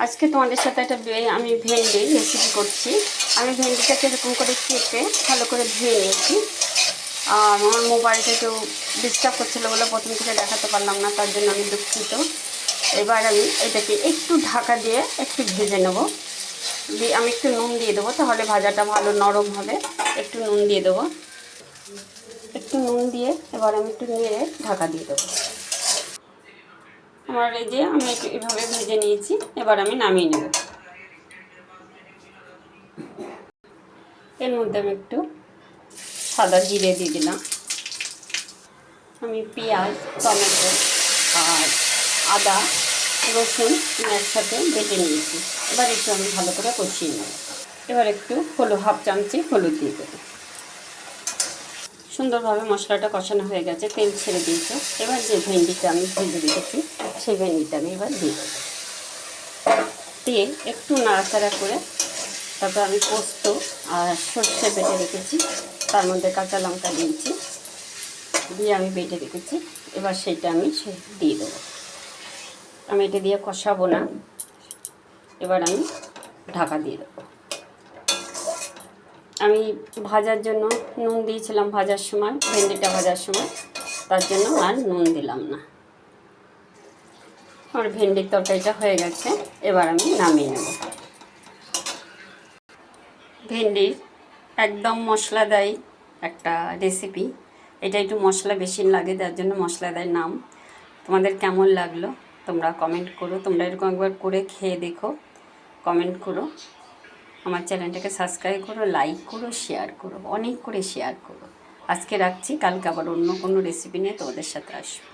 আজকে তোমাদের সাথে আমি ভেন্ডি রেসিপি করছি। আমি ভেন্ডিটাকে এরকম করে কেটে ভালো করে ধুয়ে নিয়েছি। আর আমার মোবাইলটা একটু ডিস্টার্ব করছিলো বলে প্রথম থেকে দেখাতে পারলাম না, তার জন্য আমি দুঃখিত। এবার আমি এটাকে একটু ঢাকা দিয়ে একটু ভেজে নেব। দিয়ে আমি একটু নুন দিয়ে দেবো, তাহলে ভাজাটা ভালো নরম হবে। একটু নুন দিয়ে দেবো, একটু নুন দিয়ে এবার আমি একটু নেড়ে ঢাকা দিয়ে দেবো। আমার এই যে আমি এভাবে ভেজে নিয়েছি, এবার আমি নামিয়ে নেব। এর মধ্যে আমি একটু সাদা জিরে দিয়ে দিলাম। আমি পেঁয়াজ, টমেটো আর আদা, রসুন একসাথে বেটে নিয়েছি। এবার একটু আমি ভালো করে কষিয়ে নেব। এবার একটু হাফ চামচি হলুদ দিয়ে দেবো। সুন্দরভাবে মশলাটা কষানো হয়ে গেছে, তেল ছেড়ে দিয়েছে। এবার যে ভেন্ডিটা আমি ভেজে রেখেছি সেই ভেন্ডিটা আমি এবার দিয়ে দেবো। দিয়ে একটু নাড়াচাড়া করে তারপর আমি পোস্ত আর সর্ষে বেটে রেখেছি, তার মধ্যে কাঁচা লঙ্কা দিয়েছি, দিয়ে আমি বেটে রেখেছি। এবার সেইটা আমি দিয়ে দেবো। আমি এটা দিয়ে কষাবো না, এবার আমি ঢাকা দিয়ে দেবো। আমি ভাজার জন্য নুন দিয়েছিলাম ভাজার সময়, ভেন্ডিটা ভাজার সময়, তার জন্য আর নুন দিলাম না। আমার ভেন্ডির তরকারিটা হয়ে গেছে, এবার আমি নামিয়ে নেব। ভেন্ডির একদম মশলাদার একটা রেসিপি। এটা একটু মশলা বেশি লাগে, যার জন্য মশলাদার নাম। তোমাদের কেমন লাগলো তোমরা কমেন্ট করো। তোমরা এরকম একবার করে খেয়ে দেখো, কমেন্ট করো। আমার চ্যানেলটাকে সাবস্ক্রাইব করো, লাইক করো, শেয়ার করো, অনেক করে শেয়ার করো। আজকে রাখছি, কালকে আবার অন্য কোনো রেসিপি নিয়ে তোমাদের সাথে আসবো।